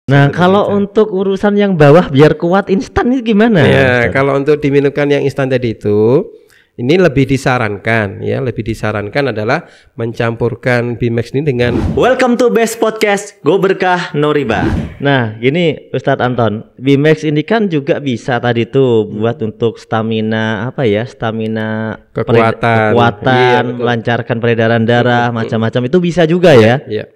Nah, kalau untuk urusan yang bawah biar kuat instan ini gimana? Ya, kalau untuk diminumkan yang instan tadi itu, ini lebih disarankan adalah mencampurkan Bimax ini dengan Welcome to Best Podcast, Go Berkah Noriba. Nah, gini Ustadz Anton, Bimax ini kan juga bisa tadi tuh buat untuk stamina kekuatan, iya, melancarkan peredaran darah, macam-macam itu bisa juga ya. Iya.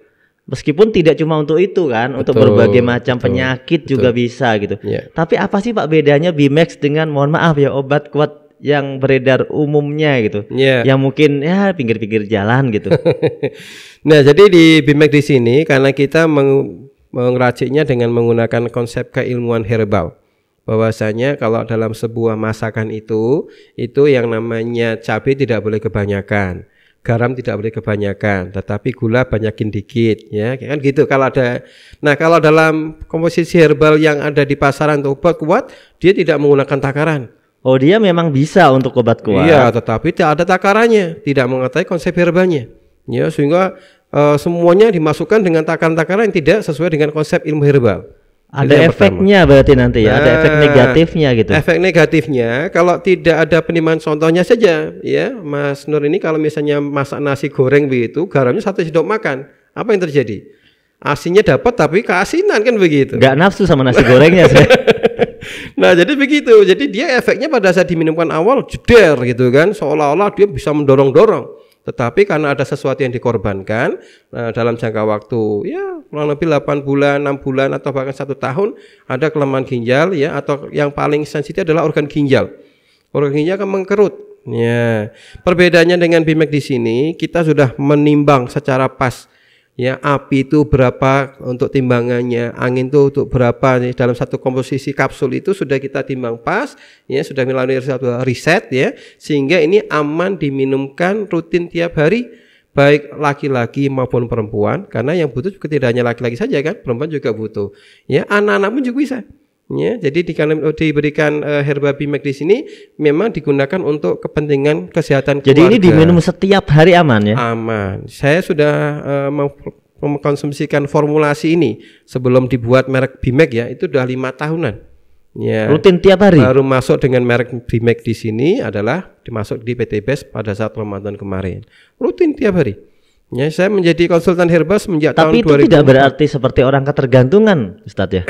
Meskipun tidak cuma untuk itu kan, untuk berbagai macam penyakit juga bisa gitu. Yeah. Tapi apa sih Pak bedanya Bimax dengan mohon maaf ya obat kuat yang beredar umumnya gitu? Yeah. Yang mungkin ya pinggir-pinggir jalan gitu. Nah, jadi di Bimax di sini karena kita mengraciknya dengan menggunakan konsep keilmuan herbal. Bahwasanya kalau dalam sebuah masakan itu yang namanya cabai tidak boleh kebanyakan. Garam tidak boleh kebanyakan, tetapi gula banyakin dikit, ya kan gitu. Kalau dalam komposisi herbal yang ada di pasaran untuk obat kuat, dia tidak menggunakan takaran. Oh, dia memang bisa untuk obat kuat. Iya, tetapi tidak ada takarannya, tidak mengetahui konsep herbalnya, ya sehingga semuanya dimasukkan dengan takaran-takaran yang tidak sesuai dengan konsep ilmu herbal. Ada efeknya berarti nanti ya, ada efek negatifnya gitu. Efek negatifnya kalau tidak ada penimbangan, contohnya saja ya, Mas Nur ini kalau misalnya masak nasi goreng begitu, garamnya 1 sendok makan, apa yang terjadi? Asinnya dapat tapi keasinan kan begitu. Gak nafsu sama nasi gorengnya saya. Nah jadi begitu, jadi dia efeknya pada saat diminumkan awal jeder gitu kan, seolah-olah dia bisa mendorong-dorong. Tetapi karena ada sesuatu yang dikorbankan dalam jangka waktu ya kurang lebih 8 bulan, 6 bulan atau bahkan 1 tahun ada kelemahan ginjal ya, atau yang paling sensitif adalah organ ginjal. Organ ginjal akan mengkerut. Ya, perbedaannya dengan Bimax di sini kita sudah menimbang secara pas. Ya, api itu berapa untuk timbangannya, angin itu untuk berapa nih, dalam satu komposisi kapsul itu sudah kita timbang pas, ya sudah melalui satu riset ya, sehingga ini aman diminumkan rutin tiap hari, baik laki-laki maupun perempuan, karena yang butuh juga tidak hanya laki-laki saja kan, perempuan juga butuh. Ya, anak-anak pun juga bisa. Ya, jadi diberikan herba Bimax di sini memang digunakan untuk kepentingan kesehatan keluarga. Jadi ini diminum setiap hari aman ya? Aman. Saya sudah mengkonsumsikan formulasi ini sebelum dibuat merek Bimax ya, itu sudah 5 tahunan. Ya. Rutin tiap hari. Baru masuk dengan merek Bimax di sini adalah dimasuk di PT Best pada saat Ramadan kemarin. Rutin tiap hari. Ya, saya menjadi konsultan herbal semenjak tahun 2000. Tapi itu tidak berarti seperti orang ketergantungan, Ustadz ya.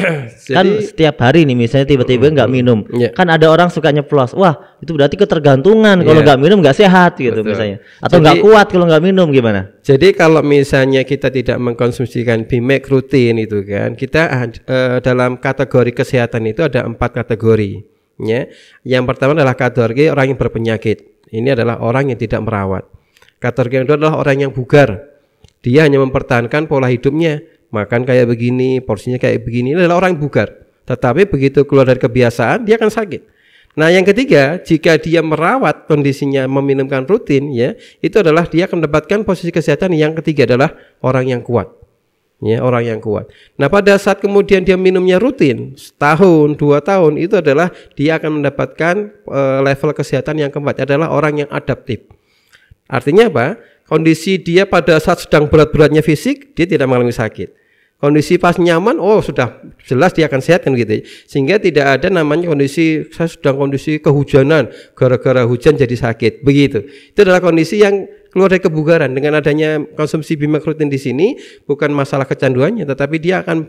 Kan setiap hari nih misalnya tiba-tiba nggak minum. Kan ada orang suka nyeplos. Wah, itu berarti ketergantungan. Kalau nggak minum nggak sehat gitu. Betul. Misalnya. Atau nggak kuat kalau nggak minum gimana? Jadi kalau misalnya kita tidak mengkonsumsikan Bimax rutin itu kan, kita dalam kategori kesehatan itu ada 4 kategori. Ya. Yang pertama adalah kategori orang yang berpenyakit. Ini adalah orang yang tidak merawat. Kategori kedua adalah orang yang bugar. Dia hanya mempertahankan pola hidupnya, makan kayak begini, porsinya kayak begini. Ini adalah orang yang bugar. Tetapi begitu keluar dari kebiasaan, dia akan sakit. Nah, yang ketiga, jika dia merawat kondisinya, meminumkan rutin, ya, itu adalah dia akan mendapatkan posisi kesehatan yang ketiga adalah orang yang kuat. Ya, orang yang kuat. Nah, pada saat kemudian dia minumnya rutin, setahun, 2 tahun, itu adalah dia akan mendapatkan level kesehatan yang keempat, adalah orang yang adaptif. Artinya apa? Kondisi dia pada saat sedang berat-beratnya fisik, dia tidak mengalami sakit. Kondisi pas nyaman, oh sudah jelas dia akan sehat kan gitu. Sehingga tidak ada namanya kondisi saya sedang kondisi kehujanan, gara-gara hujan jadi sakit. Begitu. Itu adalah kondisi yang keluar dari kebugaran. Dengan adanya konsumsi Bimax rutin di sini, bukan masalah kecanduannya, tetapi dia akan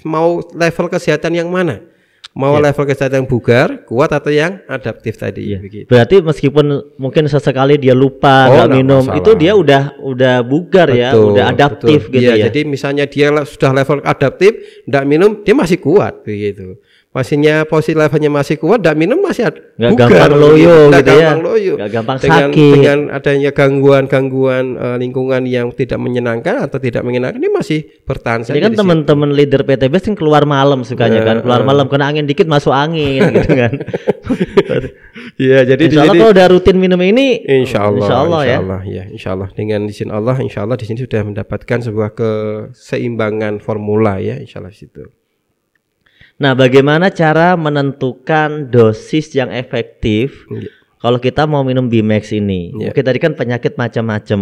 mau level kesehatan yang mana? Mau level kesehatan yang bugar, kuat atau yang adaptif tadi. Begitu. Berarti meskipun mungkin sesekali dia lupa nggak minum, masalah. Itu dia udah bugar. Betul, ya, udah adaptif. Betul. Gitu ya. Jadi misalnya dia sudah level adaptif, nggak minum, dia masih kuat begitu. Maksudnya posisi levelnya masih kuat, tidak minum masih nggak gampang loyo gitu ya, nggak gampang sakit. Dengan adanya gangguan lingkungan yang tidak menyenangkan atau tidak menyenangkan, ini masih bertahan saja. Jadi kan teman-teman leader PT Best kan keluar malam sukanya kan, keluar malam kena angin dikit masuk angin gitu kan. Iya, jadi insya Allah kalau udah rutin minum ini, insya Allah ya. Insya Allah dengan izin Allah, insya Allah di sini sudah mendapatkan sebuah keseimbangan formula ya, insya Allah situ. Nah, bagaimana cara menentukan dosis yang efektif kalau kita mau minum Bimax ini, mungkin tadi kan penyakit macam-macam.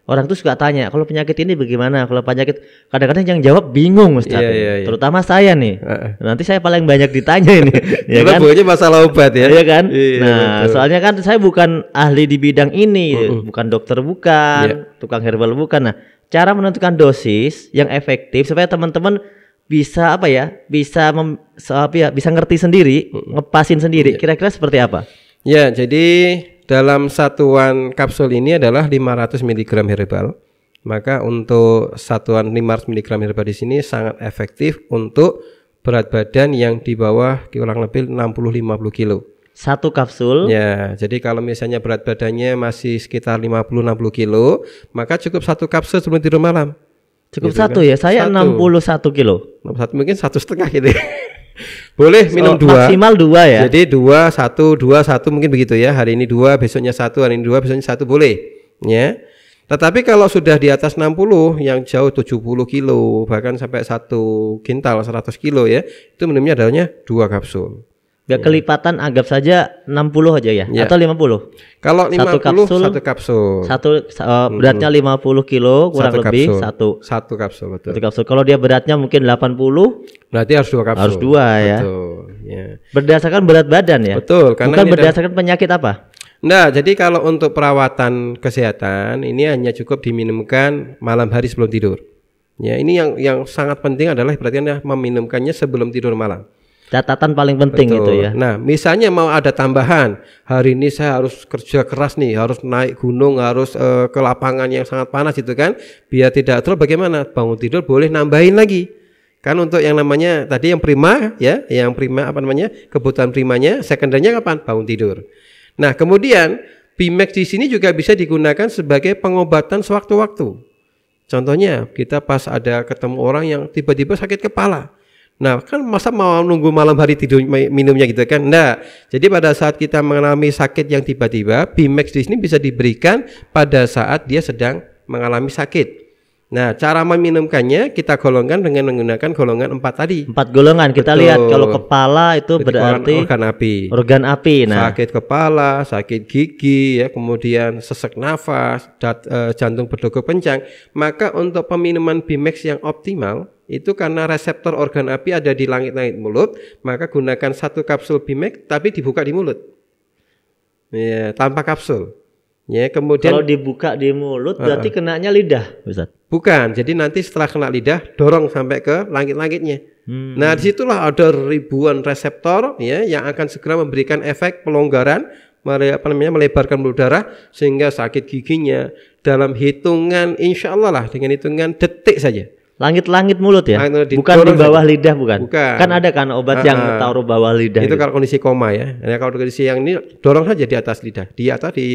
Orang tuh suka tanya, kalau penyakit ini bagaimana? Kalau penyakit, kadang-kadang yang jawab bingung, Ustaz. Terutama saya nih. Nanti saya paling banyak ditanya ini. Ya kan? Pokoknya masalah obat ya. Iya kan? Nah, soalnya kan saya bukan ahli di bidang ini, bukan dokter bukan, tukang herbal bukan. Nah, cara menentukan dosis yang efektif supaya teman-teman bisa bisa ngerti sendiri, ngepasin sendiri. Kira-kira seperti apa? Ya, jadi dalam satuan kapsul ini adalah 500 mg herbal. Maka untuk satuan 500 mg herbal di sini sangat efektif untuk berat badan yang di bawah kurang lebih 60-50 kilo. Satu kapsul. Ya, jadi kalau misalnya berat badannya masih sekitar 50-60 kilo, maka cukup satu kapsul sebelum tidur malam. Cukup gitu satu kan? Ya, saya 61 kilo. 61 mungkin 1,5 gitu. Boleh minum 2. Maksimal 2 ya. Jadi 2, 1 mungkin begitu ya. Hari ini 2, besoknya 1, hari ini 2, besoknya 1 boleh. Ya. Tetapi kalau sudah di atas 60 yang jauh 70 kilo bahkan sampai 1 kintal 100 kilo ya, itu minumnya adanya 2 kapsul. Biar kelipatan anggap saja 60 aja ya, atau 50. Kalau 50 satu kapsul. Beratnya 50 kilo kurang lebih satu kapsul betul. Satu kapsul. Kalau dia beratnya mungkin 80, berarti harus 2 kapsul. Harus 2 ya. Betul, ya. Berdasarkan berat badan ya. Betul, karena bukan berdasarkan penyakit apa? Nah, jadi kalau untuk perawatan kesehatan ini hanya cukup diminumkan malam hari sebelum tidur. Ya, ini yang sangat penting adalah berarti Anda meminumkannya sebelum tidur malam. Catatan paling penting. Betul. Itu ya. Nah, misalnya mau ada tambahan, hari ini saya harus kerja keras nih, harus naik gunung, harus ke lapangan yang sangat panas itu kan, biar tidak terus bagaimana? Bangun tidur boleh nambahin lagi. Kan untuk yang namanya tadi yang prima ya, kebutuhan primanya, sekundernya kapan? Bangun tidur. Nah, kemudian Bimax di sini juga bisa digunakan sebagai pengobatan sewaktu-waktu. Contohnya, kita pas ada ketemu orang yang tiba-tiba sakit kepala. Nah, kan masa mau nunggu malam hari tidur minumnya gitu kan? Nah, jadi pada saat kita mengalami sakit yang tiba-tiba, Bimax di sini bisa diberikan pada saat dia sedang mengalami sakit. Nah, cara meminumkannya kita golongkan dengan menggunakan golongan 4 tadi. 4 golongan. Kita lihat kalau kepala itu berarti organ api. Nah, sakit kepala, sakit gigi ya, kemudian sesak nafas, jantung berdegup kencang. Maka untuk peminuman Bimax yang optimal itu karena reseptor organ api ada di langit-langit mulut, maka gunakan 1 kapsul Bimax tapi dibuka di mulut. Ya, tanpa kapsul. Ya, kemudian kalau dibuka di mulut berarti kenanya lidah, Ustaz. Bukan, jadi nanti setelah kena lidah dorong sampai ke langit-langitnya. Nah, disitulah ada ribuan reseptor ya yang akan segera memberikan efek pelonggaran, melebarkan pembuluh darah sehingga sakit giginya dalam hitungan insya Allah lah, dengan hitungan detik saja. Langit-langit mulut ya, bukan di bawah lidah, bukan. Kan ada kan obat yang taruh bawah lidah. Itu gitu. Kalau kondisi koma ya. Nah, kalau kondisi yang ini dorong saja di atas lidah, di atas di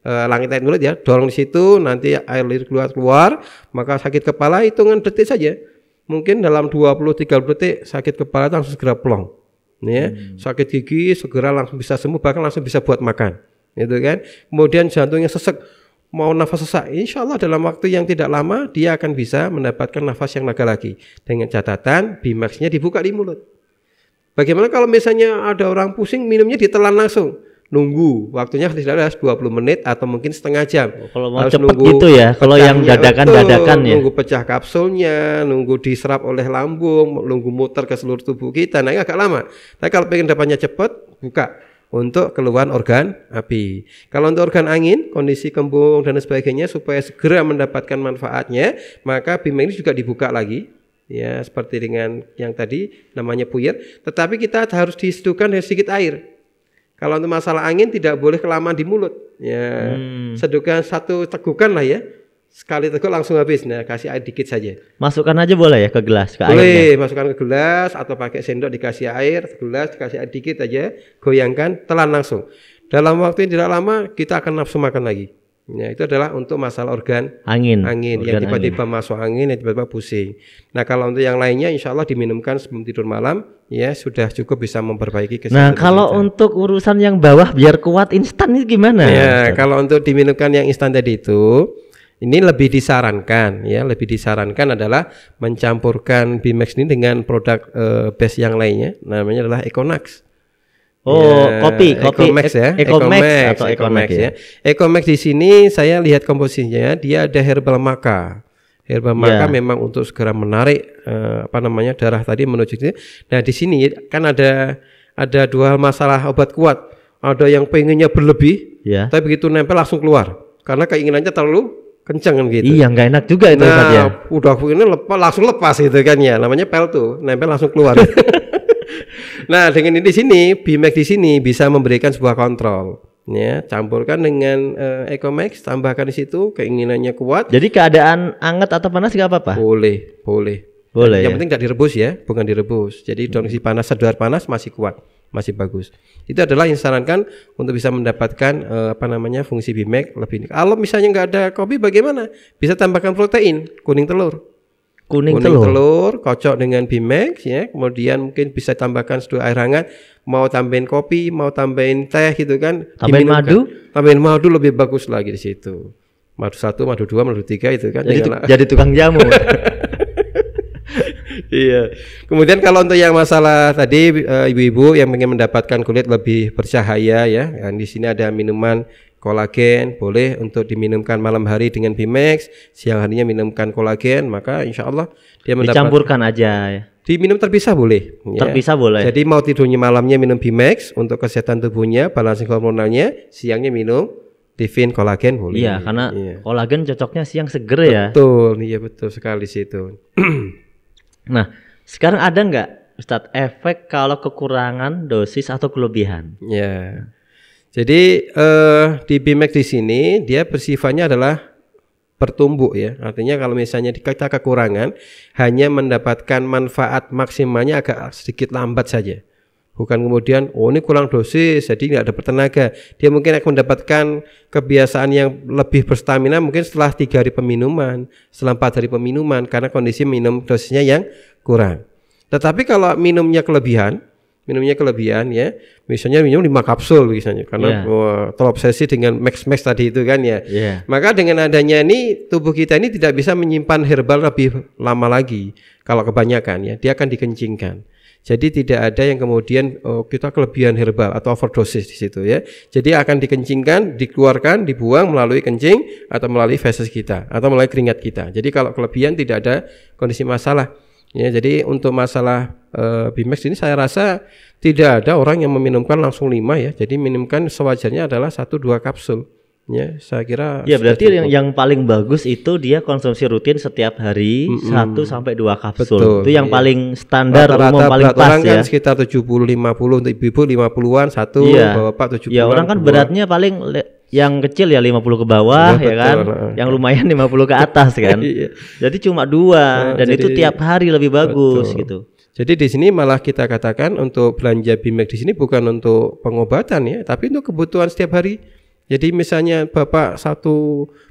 langit-langit mulut ya, dorong di situ, nanti air liur keluar, maka sakit kepala hitungan detik saja. Mungkin dalam 20-30 detik sakit kepala langsung segera plong. Ya, sakit gigi segera langsung bisa sembuh, bahkan langsung bisa buat makan. Gitu kan. Kemudian jantungnya sesek, mau nafas sesak, insya Allah dalam waktu yang tidak lama dia akan bisa mendapatkan nafas yang lega lagi. Dengan catatan Bimaxnya dibuka di mulut. Bagaimana kalau misalnya ada orang pusing minumnya ditelan langsung? Nunggu waktunya tidak 20 menit atau mungkin setengah jam. Kalau mau cepat gitu ya, kalau yang dadakan ya. Nunggu pecah kapsulnya, nunggu diserap oleh lambung, nunggu muter ke seluruh tubuh kita, nah ini agak lama. Tapi kalau pengen dapatnya cepat, buka untuk keluhan organ api. Kalau untuk organ angin, kondisi kembung dan sebagainya supaya segera mendapatkan manfaatnya, maka Bimax ini juga dibuka lagi. Ya, seperti dengan yang tadi namanya puyer, tetapi kita harus diseduhkan dengan sedikit air. Kalau untuk masalah angin tidak boleh kelamaan di mulut. Ya, seduhkan 1 tegukan lah ya. Sekali teguk langsung habis. Nah, kasih air dikit saja. Masukkan aja boleh ya ke gelas, ke airnya. Boleh, masukkan ke gelas atau pakai sendok dikasih air, gelas dikasih air dikit aja, goyangkan, telan langsung. Dalam waktu yang tidak lama kita akan nafsu makan lagi. Ya, itu adalah untuk masalah organ angin yang tiba-tiba masuk angin, yang tiba-tiba pusing. Nah, kalau untuk yang lainnya insya Allah diminumkan sebelum tidur malam, ya sudah cukup bisa memperbaiki kesehatan. Nah, kalau untuk urusan yang bawah biar kuat instan ini gimana? Ya, kalau untuk diminumkan yang instan tadi itu, ini lebih disarankan adalah mencampurkan Bimax ini dengan produk base yang lainnya, namanya adalah Econax. Kopi Ecomax ya. Ecomax ya. Ecomax di sini saya lihat komposisinya, dia ada herbal maca. Herbal maca memang untuk segera menarik darah tadi menuju ke. Nah, di sini kan ada dua masalah obat kuat. Ada yang pengennya berlebih, tapi begitu nempel langsung keluar. Karena keinginannya terlalu kencang kan gitu. Iya, nggak enak juga itu ya. Udah ini langsung lepas gitu kan ya. Namanya pel tuh, nempel langsung keluar. Nah, dengan di sini Bimax di sini bisa memberikan sebuah kontrol. Ya, campurkan dengan Ecomax, tambahkan di situ, keinginannya kuat. Jadi keadaan hangat atau panas nggak apa-apa? Boleh. Yang penting nggak direbus ya, bukan direbus. Jadi kondisi panas, sedar panas masih kuat, masih bagus. Itu adalah yang disarankan untuk bisa mendapatkan fungsi Bimax lebih. Kalau misalnya nggak ada kopi, bagaimana? Bisa tambahkan protein, kuning telur. Kuning telur kocok dengan Bimax ya, kemudian mungkin bisa tambahkan seduh air hangat, mau tambahin kopi, mau tambahin teh gitu kan, tambahin madu lebih bagus lagi di situ. Madu 1, madu 2, madu 3 itu kan. Jadi tukang jamu. Iya. Kemudian kalau untuk yang masalah tadi ibu-ibu yang ingin mendapatkan kulit lebih bercahaya ya, di sini ada minuman kolagen, boleh untuk diminumkan malam hari dengan Bimax, siang harinya minumkan kolagen, maka insya Allah dia mendapatkan. Dicampurkan aja ya. Diminum terpisah boleh. Terpisah boleh. Jadi mau tidurnya malamnya minum Bimax untuk kesehatan tubuhnya, balancing hormonalnya, siangnya minum Divin kolagen boleh. Iya, karena kolagen cocoknya siang seger ya. Betul, iya betul sekali situ. Nah, sekarang ada nggak Ustadz efek kalau kekurangan dosis atau kelebihan? Ya. Jadi di Bimax di sini dia bersifatnya adalah bertumbuh ya. Artinya kalau misalnya kita kekurangan, hanya mendapatkan manfaat maksimalnya agak sedikit lambat saja. Bukan kemudian ini kurang dosis jadi nggak dapat tenaga. Dia mungkin akan mendapatkan kebiasaan yang lebih berstamina mungkin setelah 3 hari peminuman, setelah 4 hari peminuman, karena kondisi minum dosisnya yang kurang. Tetapi kalau minumnya kelebihan ya, misalnya minum 5 kapsul misalnya, karena terobsesi dengan max tadi itu kan ya. Maka dengan adanya ini tubuh kita ini tidak bisa menyimpan herbal lebih lama lagi. Kalau kebanyakan ya, dia akan dikencingkan. Jadi tidak ada yang kemudian kita kelebihan herbal atau overdosis di situ ya. Jadi akan dikencingkan, dikeluarkan, dibuang melalui kencing atau melalui feses kita atau melalui keringat kita. Jadi kalau kelebihan tidak ada kondisi masalah. Ya, jadi untuk masalah Bimax ini saya rasa tidak ada orang yang meminumkan langsung 5 ya. Jadi minumkan sewajarnya adalah 1-2 kapsul. Ya, saya kira. Ya, berarti yang paling bagus itu dia konsumsi rutin setiap hari 1-2 kapsul. Betul, itu yang paling standar umum paling pas ya. Kan sekitar 70-50 untuk ibu-ibu 50-an satu, bapak 70-an. Ya, orang kan beratnya paling yang kecil ya 50 ke bawah ya kan. Yang lumayan 50 ke atas kan. Jadi cuma 2 dan itu tiap hari lebih bagus gitu. Jadi di sini malah kita katakan untuk belanja Bimax di sini bukan untuk pengobatan ya, tapi untuk kebutuhan setiap hari. Jadi misalnya Bapak 1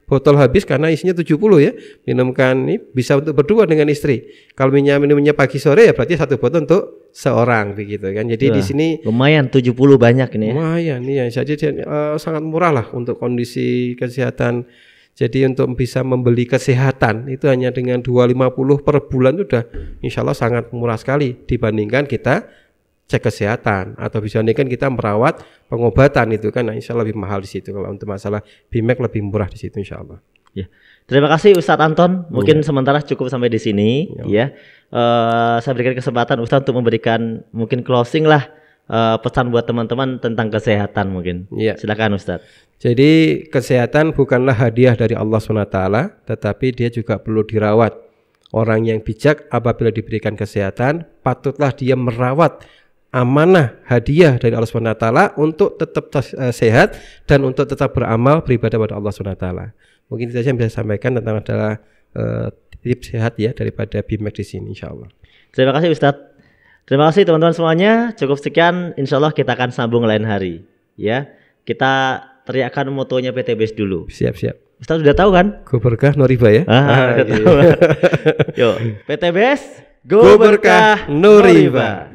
botol habis karena isinya 70 ya, minumkan ini bisa untuk berdua dengan istri. Kalau minumnya pagi sore ya berarti 1 botol untuk seorang begitu kan. Jadi di sini lumayan 70 banyak ini ya. Lumayan ya. Jadi sangat murah lah untuk kondisi kesehatan. Jadi untuk bisa membeli kesehatan itu hanya dengan 250 per bulan itu sudah insya Allah sangat murah sekali dibandingkan kita cek kesehatan atau bisa kan kita merawat pengobatan itu kan, insya Allah lebih mahal di situ. Kalau untuk masalah Bimax lebih murah di situ insya Allah. Ya. Terima kasih Ustadz Anton. Mungkin sementara cukup sampai di sini ya. Saya berikan kesempatan Ustadz untuk memberikan mungkin closing lah pesan buat teman-teman tentang kesehatan mungkin. Silakan Ustadz. Jadi kesehatan bukanlah hadiah dari Allah SWT, tetapi dia juga perlu dirawat. Orang yang bijak apabila diberikan kesehatan patutlah dia merawat amanah hadiah dari Allah SWT untuk tetap sehat dan untuk tetap beramal beribadah pada Allah SWT. Mungkin itu saja yang bisa sampaikan tentang adalah tips sehat ya daripada Bimax di sini insyaallah. Terima kasih Ustadz. Terima kasih teman-teman semuanya. Cukup sekian, insyaallah kita akan sambung lain hari ya. Kita teriakkan motonya PT BES dulu. Siap. Ustadz sudah tahu kan? Go berkah no riba ya. Tahu. Yuk, PT BES Go berkah no riba.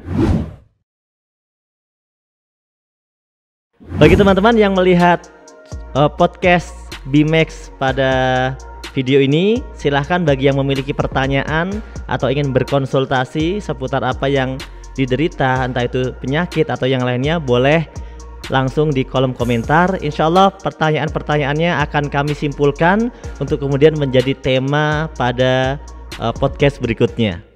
Bagi teman-teman yang melihat podcast Bimax pada video ini, silahkan bagi yang memiliki pertanyaan atau ingin berkonsultasi seputar apa yang diderita, entah itu penyakit atau yang lainnya, boleh langsung di kolom komentar. Insya Allah pertanyaan-pertanyaannya akan kami simpulkan untuk kemudian menjadi tema pada podcast berikutnya.